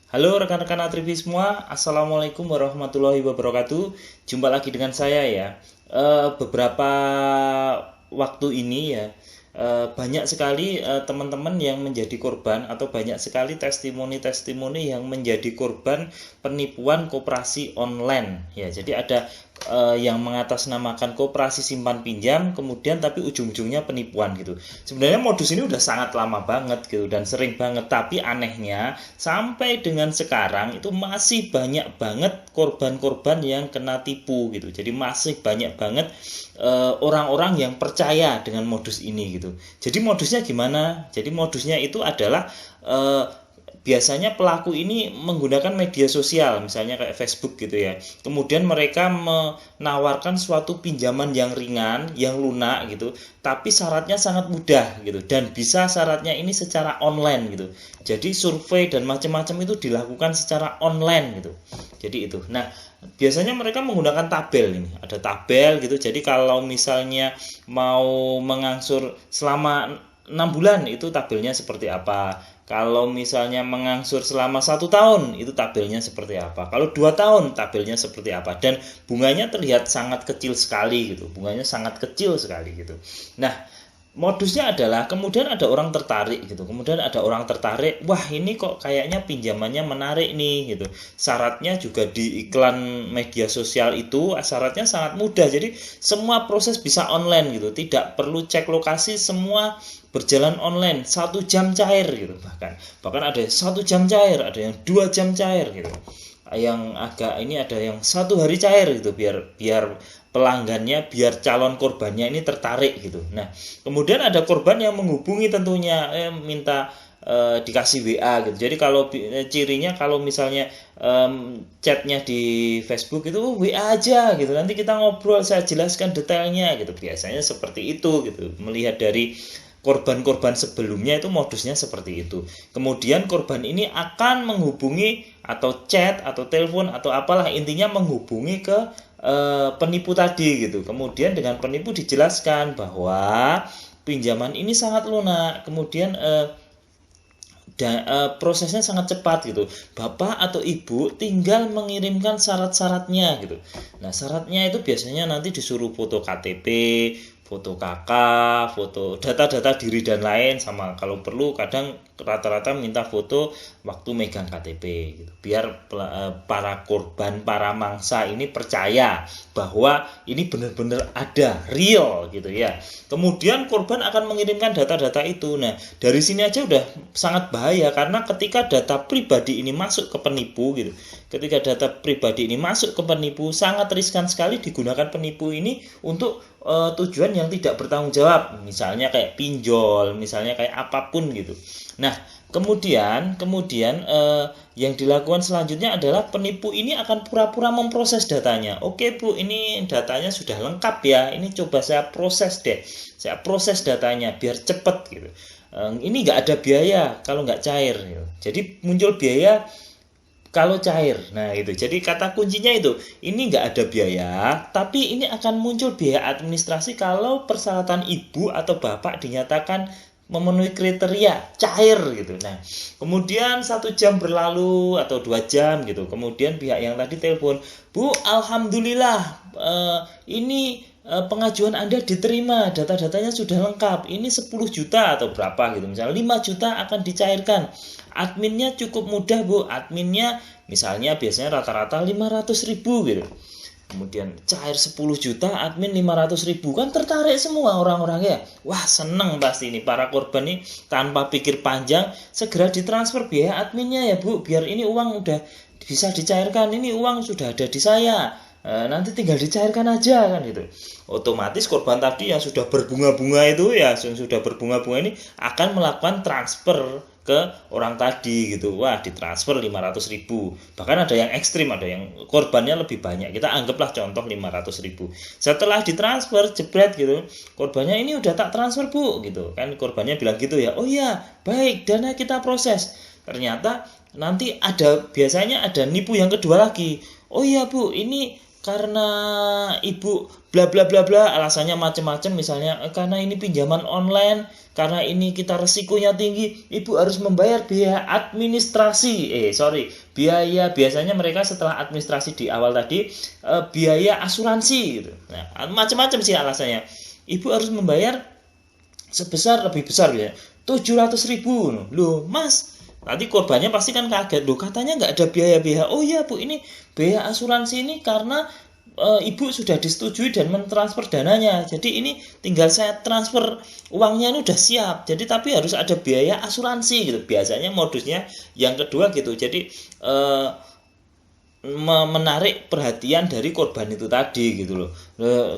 Halo rekan-rekan Atrivi semua, Assalamualaikum warahmatullahi wabarakatuh. Jumpa lagi dengan saya ya. Beberapa waktu ini ya, banyak sekali teman-teman yang menjadi korban atau banyak sekali testimoni-testimoni yang menjadi korban penipuan koperasi online. Ya, jadi ada yang mengatasnamakan koperasi simpan pinjam, kemudian tapi ujung-ujungnya penipuan gitu. Sebenarnya modus ini udah sangat lama banget gitu dan sering banget, tapi anehnya sampai dengan sekarang itu masih banyak banget korban-korban yang kena tipu gitu. Jadi masih banyak banget orang-orang yang percaya dengan modus ini gitu. Jadi modusnya gimana? Jadi modusnya itu adalah biasanya pelaku ini menggunakan media sosial, misalnya kayak Facebook gitu ya. Kemudian mereka menawarkan suatu pinjaman yang ringan, yang lunak gitu, tapi syaratnya sangat mudah gitu dan bisa syaratnya ini secara online gitu. Jadi survei dan macam-macam itu dilakukan secara online gitu. Jadi itu. Nah, biasanya mereka menggunakan tabel ini. Ada tabel gitu. Jadi kalau misalnya mau mengangsur selama 6 bulan itu tabelnya seperti apa. Kalau misalnya mengangsur selama 1 tahun itu tabelnya seperti apa. Kalau 2 tahun tabelnya seperti apa. Dan bunganya terlihat sangat kecil sekali gitu. Bunganya sangat kecil sekali gitu. Nah, modusnya adalah kemudian ada orang tertarik gitu. Kemudian ada orang tertarik, wah ini kok kayaknya pinjamannya menarik nih gitu. Syaratnya juga di iklan media sosial itu syaratnya sangat mudah. Jadi semua proses bisa online gitu. Tidak perlu cek lokasi, semua berjalan online. 1 jam cair gitu bahkan ada 1 jam cair, ada yang 2 jam cair gitu, yang agak ini ada yang 1 hari cair gitu, biar pelanggannya, biar calon korbannya ini tertarik gitu. Nah, kemudian ada korban yang menghubungi tentunya minta dikasih WA gitu. Jadi kalau cirinya kalau misalnya chatnya di Facebook itu WA aja gitu. Nanti kita ngobrol, saya jelaskan detailnya gitu. Biasanya seperti itu gitu. Melihat dari korban-korban sebelumnya itu modusnya seperti itu. Kemudian korban ini akan menghubungi atau chat atau telepon atau apalah, intinya menghubungi ke penipu tadi gitu. Kemudian dengan penipu dijelaskan bahwa pinjaman ini sangat lunak. Kemudian prosesnya sangat cepat gitu. Bapak atau ibu tinggal mengirimkan syarat-syaratnya gitu. Nah, syaratnya itu biasanya nanti disuruh foto KTP, foto KK, foto data-data diri dan lain, sama kalau perlu kadang rata-rata minta foto waktu megang KTP gitu. Biar para korban, para mangsa ini percaya bahwa ini benar-benar ada, real gitu ya. Kemudian korban akan mengirimkan data-data itu. Nah, dari sini aja udah sangat bahaya karena ketika data pribadi ini masuk ke penipu gitu. Ketika data pribadi ini masuk ke penipu, sangat riskan sekali digunakan penipu ini untuk tujuan yang tidak bertanggung jawab, misalnya kayak pinjol, misalnya kayak apapun gitu. Nah, kemudian yang dilakukan selanjutnya adalah penipu ini akan pura-pura memproses datanya. Oke Bu, ini datanya sudah lengkap ya, ini coba saya proses deh, saya proses datanya biar cepet gitu. Ini nggak ada biaya kalau nggak cair gitu. Jadi muncul biaya kalau cair. Nah itu, jadi kata kuncinya itu, ini nggak ada biaya, tapi ini akan muncul biaya administrasi kalau persyaratan ibu atau bapak dinyatakan memenuhi kriteria cair gitu. Nah, kemudian 1 jam berlalu atau 2 jam gitu. Kemudian pihak yang tadi telepon, Bu, alhamdulillah ini pengajuan Anda diterima, data-datanya sudah lengkap. Ini 10 juta atau berapa gitu. Misalnya 5 juta akan dicairkan. Adminnya cukup mudah Bu. Adminnya misalnya biasanya rata-rata 500.000 gitu. Kemudian cair 10 juta, admin 500.000, kan tertarik semua orang-orangnya. Wah, seneng pasti ini para korban ini, tanpa pikir panjang segera ditransfer biaya adminnya ya Bu, biar ini uang udah bisa dicairkan, ini uang sudah ada di saya. Nanti tinggal dicairkan aja kan gitu. Otomatis korban tadi yang sudah berbunga-bunga itu ya, yang sudah berbunga-bunga ini akan melakukan transfer ke orang tadi gitu. Wah, ditransfer 500.000. Bahkan ada yang ekstrim, ada yang korbannya lebih banyak. Kita anggaplah contoh 500.000. Setelah ditransfer jebret gitu, korbannya ini udah tak transfer Bu gitu. Kan korbannya bilang gitu ya. Oh iya, baik, dana kita proses. Ternyata nanti biasanya ada nipu yang kedua lagi. Oh iya Bu, ini karena ibu bla bla bla bla, alasannya macam-macam, misalnya karena ini pinjaman online, karena ini kita resikonya tinggi, ibu harus membayar biaya administrasi, biaya, biasanya mereka setelah administrasi di awal tadi, biaya asuransi gitu. Nah, macam-macam sih alasannya. Ibu harus membayar sebesar lebih besar ya, 700.000. Loh mas, nanti korbannya pasti kan kaget, loh katanya nggak ada biaya-biaya. Oh iya bu, ini biaya asuransi ini karena ibu sudah disetujui dan mentransfer dananya, jadi ini tinggal saya transfer uangnya, ini udah siap, jadi tapi harus ada biaya asuransi gitu. Biasanya modusnya yang kedua gitu. Jadi menarik perhatian dari korban itu tadi gitu loh.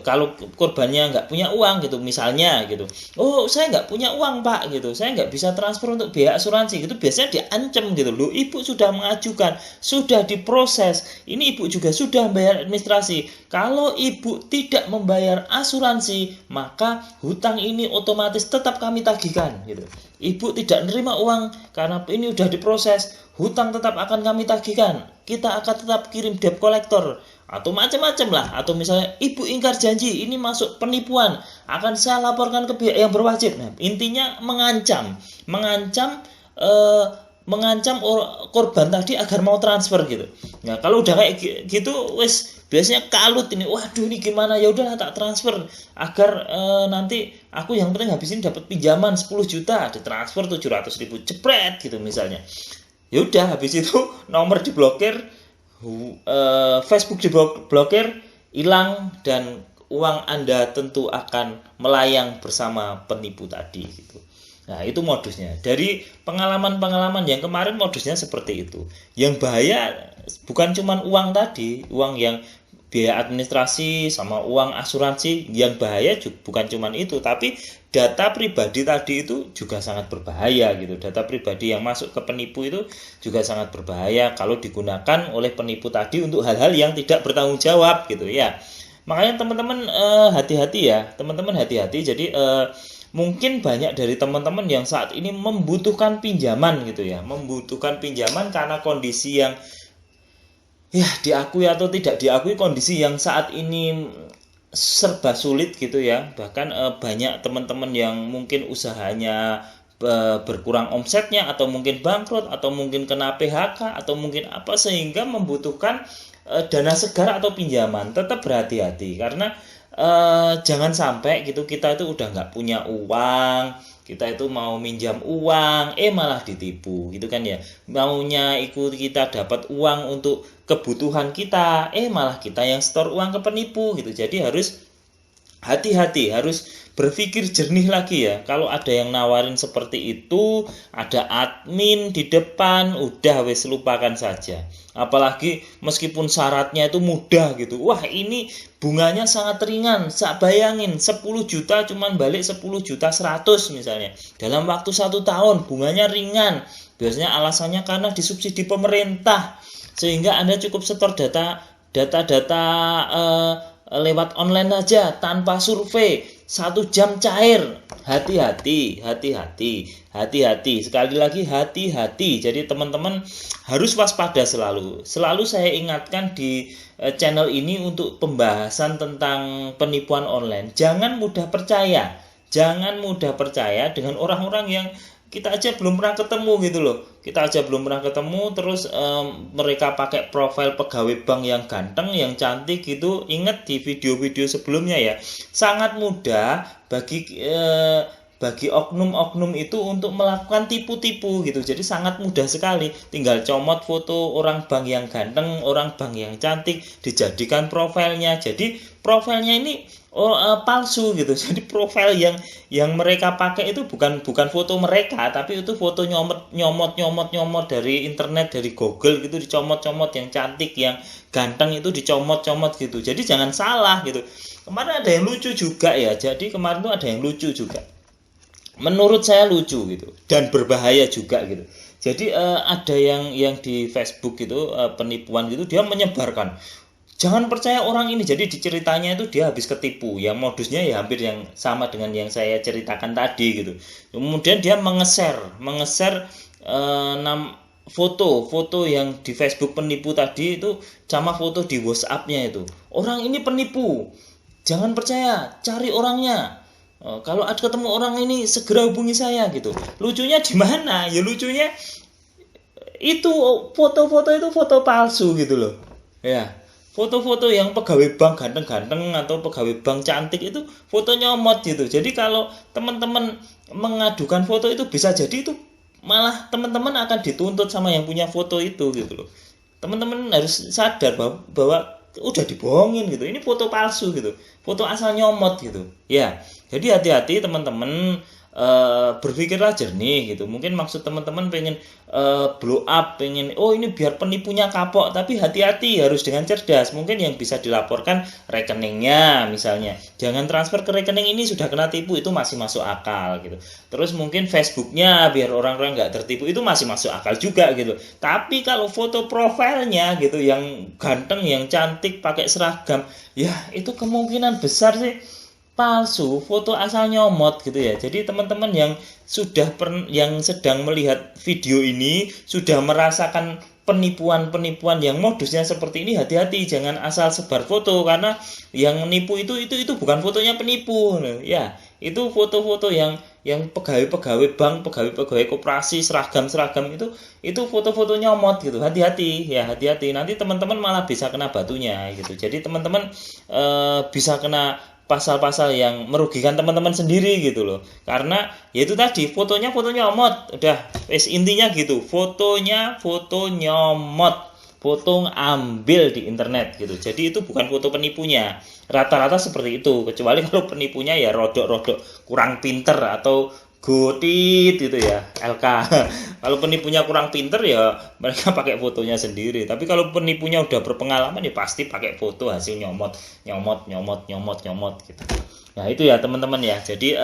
Kalau korbannya nggak punya uang gitu misalnya gitu, oh saya nggak punya uang pak gitu, saya nggak bisa transfer untuk biaya asuransi gitu, biasanya diancam gitu loh. Ibu sudah mengajukan, sudah diproses, ini ibu juga sudah bayar administrasi, kalau ibu tidak membayar asuransi maka hutang ini otomatis tetap kami tagihkan gitu. Ibu tidak menerima uang karena ini udah diproses, hutang tetap akan kami tagihkan, kita akan tetap kirim debt collector, atau macam-macam lah. Atau misalnya ibu ingkar janji, ini masuk penipuan, akan saya laporkan ke pihak yang berwajib. Nah, intinya mengancam korban tadi agar mau transfer gitu. Nah, kalau udah kayak gitu wes biasanya kalut ini, waduh ini gimana, ya udahlah tak transfer agar nanti aku yang penting habis ini dapat pinjaman 10 juta, ditransfer 700.000 jepret gitu misalnya. Ya udah, habis itu nomor diblokir, Facebook diblokir, hilang, dan uang Anda tentu akan melayang bersama penipu tadi gitu. Nah, itu modusnya. Dari pengalaman-pengalaman yang kemarin modusnya seperti itu. Yang bahaya bukan cuma uang tadi, uang yang biaya administrasi sama uang asuransi. Yang bahaya bukan cuma itu, tapi data pribadi tadi itu juga sangat berbahaya gitu. Data pribadi yang masuk ke penipu itu juga sangat berbahaya kalau digunakan oleh penipu tadi untuk hal-hal yang tidak bertanggung jawab gitu ya. Makanya teman-teman hati-hati ya, teman-teman hati-hati. Jadi mungkin banyak dari teman-teman yang saat ini membutuhkan pinjaman gitu ya, membutuhkan pinjaman karena kondisi yang ya diakui atau tidak diakui, kondisi yang saat ini serba sulit gitu ya. Bahkan banyak teman-teman yang mungkin usahanya berkurang omsetnya, atau mungkin bangkrut, atau mungkin kena PHK, atau mungkin apa, sehingga membutuhkan dana segar atau pinjaman. Tetap berhati-hati karena jangan sampai gitu kita itu udah nggak punya uang, kita itu mau minjam uang, malah ditipu gitu kan ya. Maunya ikut kita dapat uang untuk kebutuhan kita, malah kita yang store uang ke penipu gitu. Jadi harus hati-hati, harus berpikir jernih lagi ya. Kalau ada yang nawarin seperti itu, ada admin di depan, udah wes lupakan saja. Apalagi meskipun syaratnya itu mudah gitu, wah ini bunganya sangat ringan, bayangin 10 juta cuman balik 10 juta 100 misalnya dalam waktu 1 tahun, bunganya ringan. Biasanya alasannya karena disubsidi pemerintah, sehingga Anda cukup setor data lewat online aja tanpa survei, 1 jam cair. Hati-hati, sekali lagi hati-hati. Jadi teman-teman harus waspada selalu saya ingatkan di channel ini untuk pembahasan tentang penipuan online. Jangan mudah percaya dengan orang-orang yang kita aja belum pernah ketemu gitu loh. Terus mereka pakai profil pegawai bank yang ganteng, yang cantik gitu. Ingat di video-video sebelumnya ya, sangat mudah bagi oknum-oknum itu untuk melakukan tipu-tipu gitu. Jadi sangat mudah sekali, tinggal comot foto orang bank yang ganteng, orang bank yang cantik, dijadikan profilnya. Jadi profilnya ini palsu gitu. Jadi profil yang mereka pakai itu bukan foto mereka, tapi itu foto nyomot dari internet, dari Google gitu, dicomot-comot, yang cantik, yang ganteng itu dicomot-comot gitu. Jadi jangan salah gitu. Kemarin ada yang lucu juga ya. Menurut saya lucu gitu, dan berbahaya juga gitu. Jadi ada yang di Facebook gitu, penipuan gitu, dia menyebarkan, jangan percaya orang ini. Jadi diceritanya itu dia habis ketipu, yang modusnya ya hampir yang sama dengan yang saya ceritakan tadi gitu. Kemudian dia mengeser foto yang di Facebook penipu tadi itu sama foto di WhatsApp-nya itu. Orang ini penipu. Jangan percaya, cari orangnya. Kalau ada ketemu orang ini segera hubungi saya gitu. Lucunya di mana? Ya lucunya itu foto-foto itu foto palsu gitu loh. Ya. Foto-foto yang pegawai bank ganteng-ganteng atau pegawai bank cantik itu foto nyomot gitu. Jadi kalau teman-teman mengadukan foto itu bisa jadi itu malah teman-teman akan dituntut sama yang punya foto itu gitu loh. Teman-teman harus sadar bahwa udah dibohongin gitu. Ini foto palsu gitu. Foto asal nyomot gitu. Ya. Jadi hati-hati teman-teman, berpikirlah jernih gitu. Mungkin maksud teman-teman pengen blow up, pengen oh ini biar penipunya kapok, tapi hati-hati harus dengan cerdas. Mungkin yang bisa dilaporkan rekeningnya misalnya. Jangan transfer ke rekening ini sudah kena tipu, itu masih masuk akal gitu. Terus mungkin Facebooknya biar orang-orang nggak tertipu, itu masih masuk akal juga gitu. Tapi kalau foto profilnya gitu yang ganteng, yang cantik, pakai seragam, ya itu kemungkinan besar sih palsu, foto asal nyomot gitu ya. Jadi teman-teman yang sedang melihat video ini sudah merasakan penipuan-penipuan yang modusnya seperti ini, hati-hati jangan asal sebar foto karena yang nipu itu bukan fotonya penipu ya. Itu foto-foto yang pegawai-pegawai bank, pegawai-pegawai koperasi, seragam-seragam itu foto-foto nyomot gitu. Hati-hati ya, hati-hati. Nanti teman-teman malah bisa kena batunya gitu. Jadi teman-teman bisa kena pasal-pasal yang merugikan teman-teman sendiri gitu loh. Karena ya itu tadi fotonya foto nyomot. Udah, intinya gitu. Fotonya foto nyomot. Foto ambil di internet gitu. Jadi itu bukan foto penipunya. Rata-rata seperti itu. Kecuali kalau penipunya ya rodok-rodok kurang pinter atau gotit gitu ya, LK. Kalau penipunya kurang pinter ya mereka pakai fotonya sendiri. Tapi kalau penipunya udah berpengalaman ya pasti pakai foto hasil nyomot, nyomot gitu. Nah itu ya teman-teman ya. Jadi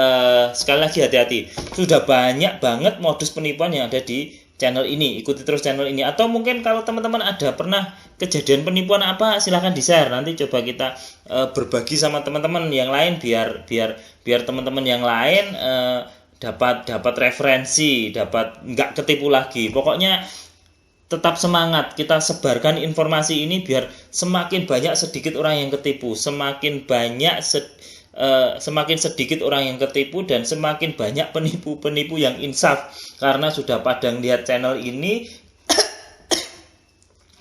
sekali lagi hati-hati. Sudah banyak banget modus penipuan yang ada di channel ini. Ikuti terus channel ini. Atau mungkin kalau teman-teman ada pernah kejadian penipuan apa, silahkan di-share. Nanti coba kita berbagi sama teman-teman yang lain biar teman-teman yang lain dapat referensi, dapat nggak ketipu lagi. Pokoknya tetap semangat, kita sebarkan informasi ini biar semakin banyak sedikit orang yang ketipu, semakin sedikit orang yang ketipu dan semakin banyak penipu-penipu yang insaf karena sudah pada lihat channel ini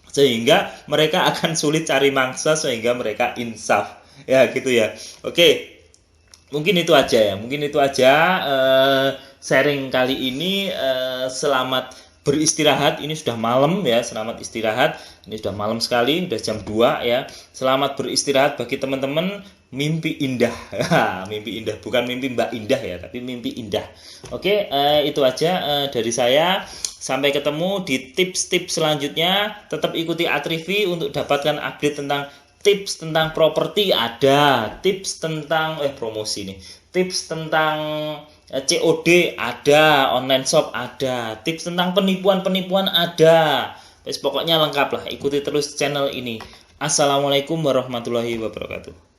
sehingga mereka akan sulit cari mangsa sehingga mereka insaf. Ya gitu ya. Oke. Mungkin itu aja sharing kali ini. Selamat beristirahat, ini sudah malam ya, selamat istirahat, ini sudah malam sekali, sudah jam 2 ya. Selamat beristirahat bagi teman-teman, mimpi indah. Mimpi indah, bukan mimpi Mbak Indah ya, tapi mimpi indah. Oke, itu aja dari saya. Sampai ketemu di tips-tips selanjutnya. Tetap ikuti Atrivi untuk dapatkan update tentang tips tentang properti ada, tips tentang promosi nih, tips tentang COD ada, online shop ada, tips tentang penipuan ada. Pokoknya lengkap lah, ikuti terus channel ini. Assalamualaikum warahmatullahi wabarakatuh.